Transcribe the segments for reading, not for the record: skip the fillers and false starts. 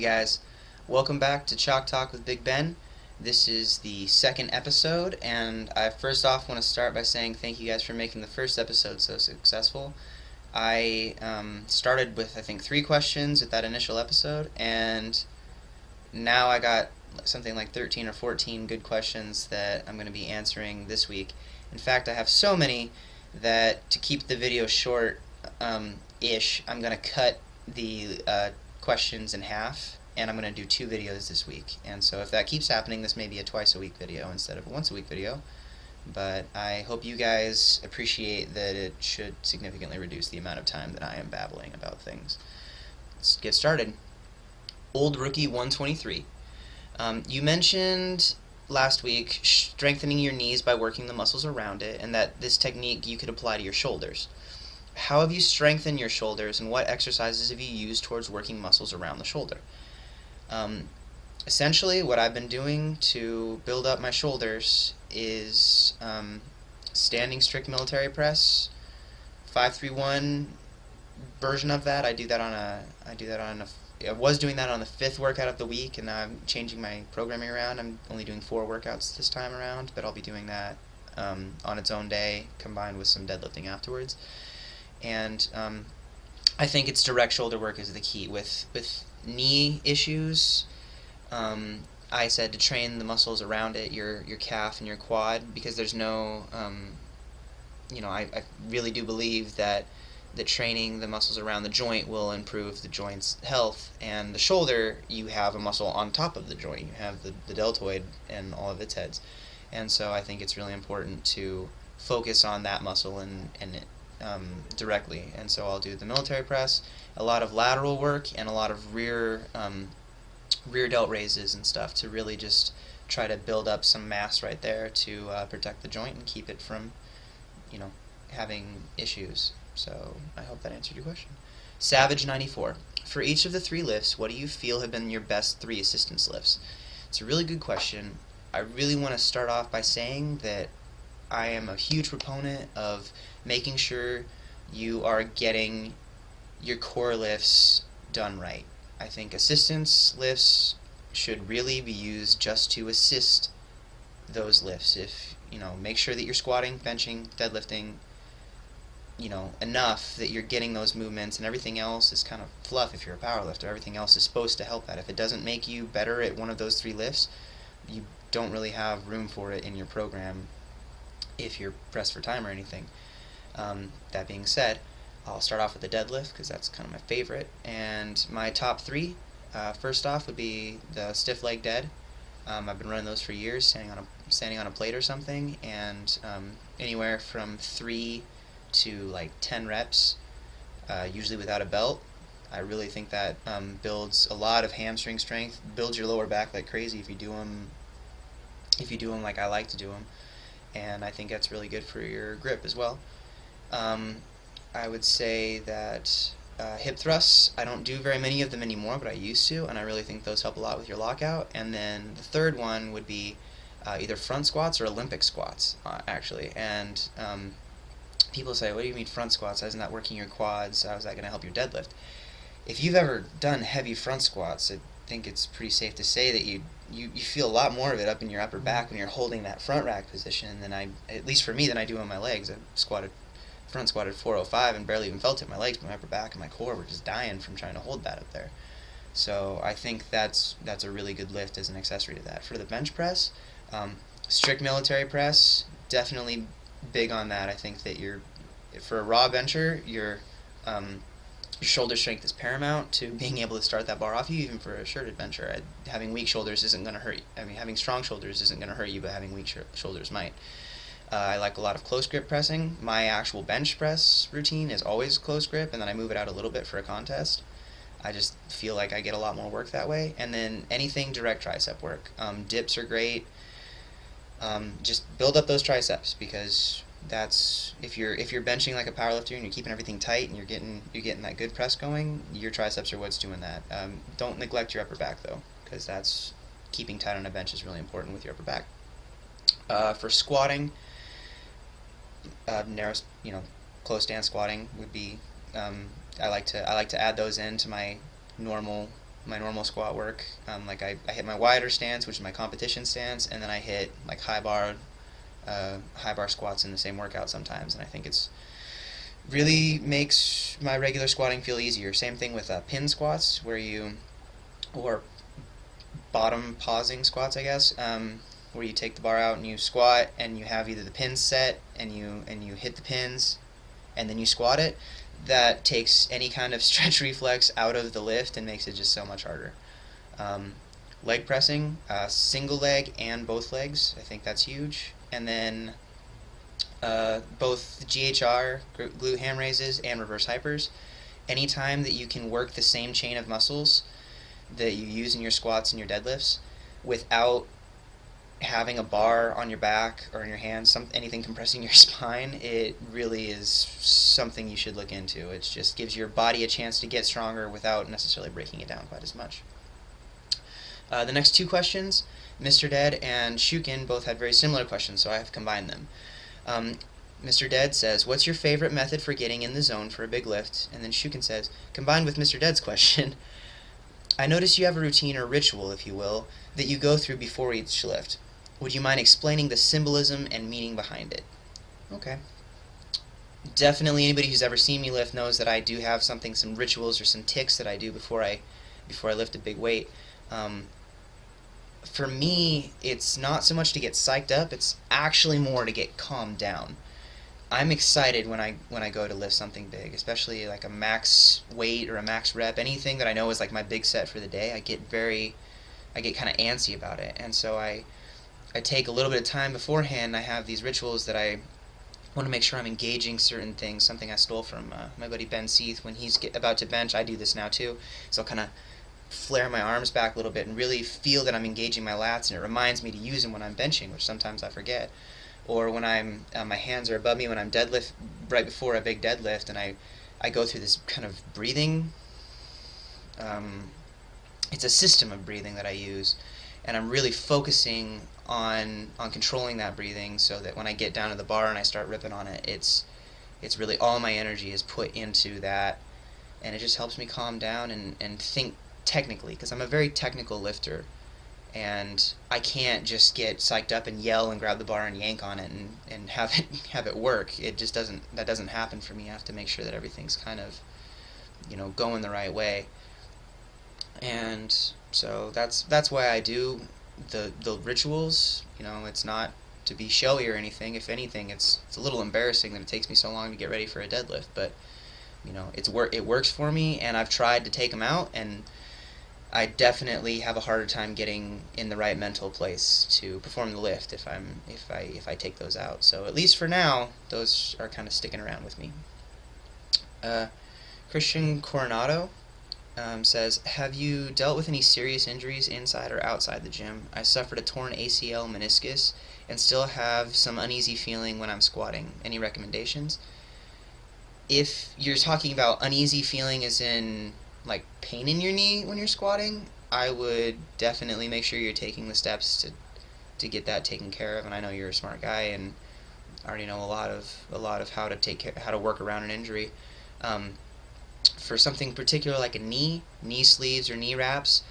guys, welcome back to Chalk Talk with Big Ben. This is the second episode, and I first off want to start by saying thank you guys for making the first episode so successful. I started with, I think, 3 questions at that initial episode, and now I got something like 13 or 14 good questions that I'm going to be answering this week. In fact, I have so many that to keep the video short-ish, I'm going to cut the questions in half, and I'm going to do 2 videos this week. And so if that keeps happening, this may be a twice-a-week video instead of a once-a-week video. But I hope you guys appreciate that it should significantly reduce the amount of time that I am babbling about things. Let's get started. Old Rookie 123. You mentioned last week strengthening your knees by working the muscles around it, and that this technique you could apply to your shoulders. How have you strengthened your shoulders, and what exercises have you used towards working muscles around the shoulder? Essentially, what I've been doing to build up my shoulders is standing strict military press, 5-3-1 version of that. I was doing that on the 5th workout of the week, and now I'm changing my programming around. I'm only doing 4 workouts this time around, but I'll be doing that on its own day, combined with some deadlifting afterwards. And I think it's direct shoulder work is the key. With knee issues, I said to train the muscles around it, your calf and your quad, because there's no, I really do believe that training the muscles around the joint will improve the joint's health. And the shoulder, you have a muscle on top of the joint. You have the deltoid and all of its heads. And so I think it's really important to focus on that muscle and directly. And so I'll do the military press, a lot of lateral work, and a lot of rear delt raises and stuff to really just try to build up some mass right there to protect the joint and keep it from, having issues. So I hope that answered your question. Savage 94. For each of the 3 lifts, what do you feel have been your best 3 assistance lifts? It's a really good question. I really want to start off by saying that I am a huge proponent of making sure you are getting your core lifts done right. I think assistance lifts should really be used just to assist those lifts. If, make sure that you're squatting, benching, deadlifting, enough that you're getting those movements, and everything else is kind of fluff if you're a powerlifter. Everything else is supposed to help that. If it doesn't make you better at one of those 3 lifts, you don't really have room for it in your program if you're pressed for time or anything. That being said, I'll start off with the deadlift because that's kind of my favorite. And my top 3, first off, would be the stiff leg dead. I've been running those for years, standing on a plate or something, and anywhere from 3 to like 10 reps, usually without a belt. I really think that builds a lot of hamstring strength, builds your lower back like crazy if you do them like I like to do them, and I think that's really good for your grip as well. I would say that hip thrusts, I don't do very many of them anymore, but I used to, and I really think those help a lot with your lockout. And then the third one would be either front squats or Olympic squats, actually. And people say, what do you mean front squats? Isn't that working your quads? How is that going to help your deadlift? If you've ever done heavy front squats, I think it's pretty safe to say that you feel a lot more of it up in your upper back when you're holding that front rack position than at least for me, than I do on my legs. I've front squatted 405 and barely even felt it in my legs, but my upper back and my core were just dying from trying to hold that up there. So I think that's a really good lift as an accessory to that. For the bench press, strict military press, definitely big on that. I think that for a raw bencher, your shoulder strength is paramount to being able to start that bar off you. Even for a shirted bencher, having weak shoulders isn't going to hurt you. I mean, having strong shoulders isn't going to hurt you, but having weak shoulders might. I like a lot of close grip pressing. My actual bench press routine is always close grip, and then I move it out a little bit for a contest. I just feel like I get a lot more work that way. And then anything direct tricep work. Dips are great. Just build up those triceps, because that's if you're benching like a powerlifter and you're keeping everything tight and you're getting that good press going, your triceps are what's doing that. Don't neglect your upper back though, because that's keeping tight on a bench is really important with your upper back. For squatting, narrow, close stance squatting would be. I like to add those into my normal my normal squat work. Like I hit my wider stance, which is my competition stance, and then I hit like high bar squats in the same workout sometimes, and I think it's really makes my regular squatting feel easier. Same thing with pin squats, or bottom pausing squats, I guess, where you take the bar out and you squat, and you have either the pins set and you hit the pins, and then you squat it. That takes any kind of stretch reflex out of the lift and makes it just so much harder. Um, Leg pressing, single leg and both legs, I think that's huge. And then both GHR, glute ham raises, and reverse hypers. Anytime that you can work the same chain of muscles that you use in your squats and your deadlifts without having a bar on your back or in your hands, anything compressing your spine, it really is something you should look into. It just gives your body a chance to get stronger without necessarily breaking it down quite as much. The next two questions, Mr. Dead and Shukin both had very similar questions, so I have combined them. Mr. Dead says, what's your favorite method for getting in the zone for a big lift? And then Shukin says, combined with Mr. Dead's question, I notice you have a routine or ritual, if you will, that you go through before each lift. Would you mind explaining the symbolism and meaning behind it? Okay. Definitely anybody who's ever seen me lift knows that I do have some rituals or some tics that I do before I lift a big weight. For me, it's not so much to get psyched up, it's actually more to get calmed down. I'm excited when I go to lift something big, especially like a max weight or a max rep, anything that I know is like my big set for the day. I get kind of antsy about it, and so I take a little bit of time beforehand. I have these rituals that I want to make sure I'm engaging certain things, something I stole from my buddy Ben Seath. When he's about to bench, I do this now too, so I'll kind of flare my arms back a little bit and really feel that I'm engaging my lats, and it reminds me to use them when I'm benching, which sometimes I forget. Or when my hands are above me when I'm deadlift, right before a big deadlift, and I go through this kind of breathing. It's a system of breathing that I use, and I'm really focusing on controlling that breathing, so that when I get down to the bar and I start ripping on it, it's really all my energy is put into that, and it just helps me calm down and think technically, because I'm a very technical lifter, and I can't just get psyched up and yell and grab the bar and yank on it and have it work. It just doesn't happen for me. I have to make sure that everything's kind of, going the right way. And so that's why I do the rituals. It's not to be showy or anything. If anything, it's a little embarrassing that it takes me so long to get ready for a deadlift, but it works for me, and I've tried to take them out, and I definitely have a harder time getting in the right mental place to perform the lift if I take those out. So at least for now, those are kind of sticking around with me. Christian Coronado says, have you dealt with any serious injuries inside or outside the gym? I suffered a torn ACL meniscus and still have some uneasy feeling when I'm squatting. Any recommendations? If you're talking about uneasy feeling as in like pain in your knee when you're squatting, I would definitely make sure you're taking the steps to get that taken care of. And I know you're a smart guy and already know a lot of how to work around an injury. For something particular like a knee sleeves or knee wraps,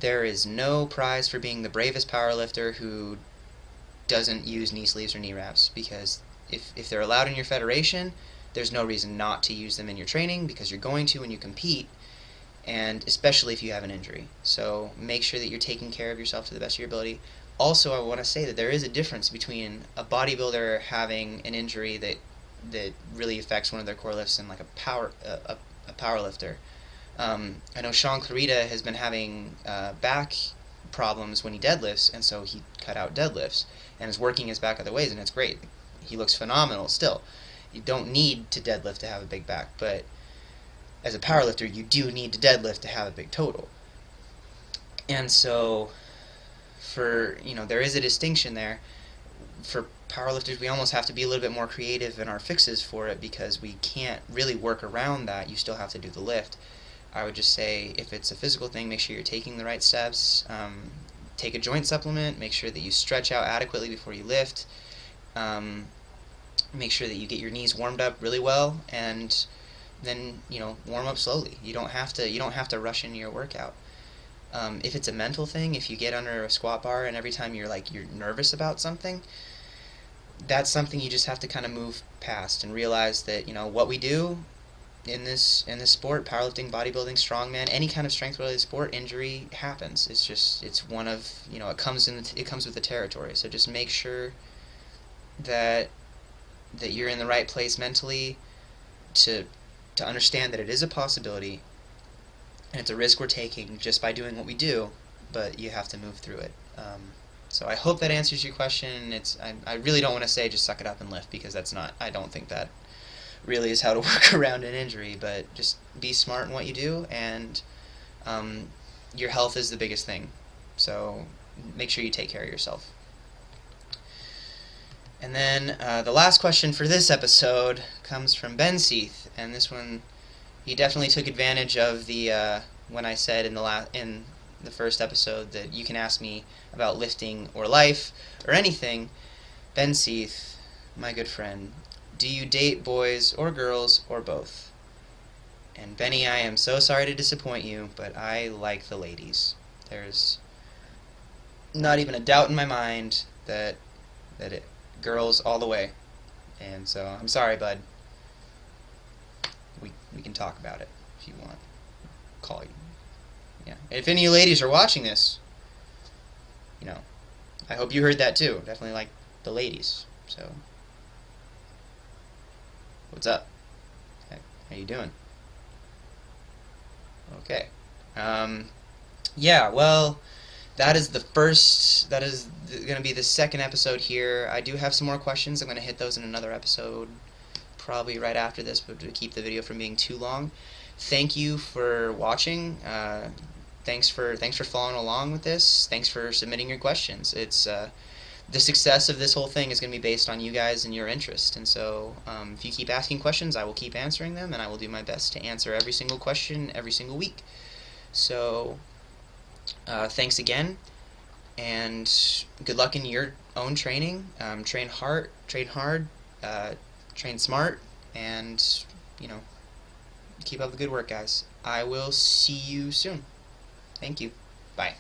there is no prize for being the bravest powerlifter who doesn't use knee sleeves or knee wraps, because if they're allowed in your federation, there's no reason not to use them in your training, because you're going to when you compete, and especially if you have an injury. So make sure that you're taking care of yourself to the best of your ability. Also, I want to say that there is a difference between a bodybuilder having an injury that really affects one of their core lifts and like a power lifter. I know Sean Clarita has been having back problems when he deadlifts, and so he cut out deadlifts and is working his back other ways, and it's great. He looks phenomenal still. You don't need to deadlift to have a big back, but as a powerlifter, you do need to deadlift to have a big total. And so, there is a distinction there. For powerlifters, we almost have to be a little bit more creative in our fixes for it, because we can't really work around that. You still have to do the lift. I would just say, if it's a physical thing, make sure you're taking the right steps. Take a joint supplement. Make sure that you stretch out adequately before you lift. Make sure that you get your knees warmed up really well, and then warm up slowly. You don't have to rush into your workout. If it's a mental thing, if you get under a squat bar and every time you're nervous about something, that's something you just have to kind of move past and realize that what we do in this sport, powerlifting, bodybuilding, strongman, any kind of strength related sport, injury happens. It's one of it comes with the territory. So just make sure that you're in the right place mentally to understand that it is a possibility and it's a risk we're taking just by doing what we do, but you have to move through it. So I hope that answers your question. I really don't want to say just suck it up and lift, because that's not. I don't think that really is how to work around an injury. But just be smart in what you do, and your health is the biggest thing. So make sure you take care of yourself. And then the last question for this episode comes from Ben Seath, and this one, he definitely took advantage of the when I said in the first episode that you can ask me about lifting or life or anything. Ben Seath, my good friend, do you date boys or girls or both? And Benny, I am so sorry to disappoint you, but I like the ladies. There's not even a doubt in my mind that girls all the way. And so I'm sorry, bud. We can talk about it if you want. Call you. Yeah. If any of you ladies are watching this, I hope you heard that too. Definitely like the ladies. So, what's up? Hey, how you doing? Okay. Yeah. Well, that is going to be the second episode here. I do have some more questions. I'm going to hit those in another episode, probably right after this, but to keep the video from being too long. Thank you for watching. Thanks for following along with this. Thanks for submitting your questions. It's the success of this whole thing is going to be based on you guys and your interest. And so if you keep asking questions, I will keep answering them, and I will do my best to answer every single question every single week. So thanks again, and good luck in your own training. Train hard, train smart, and keep up the good work, guys. I will see you soon. Thank you. Bye.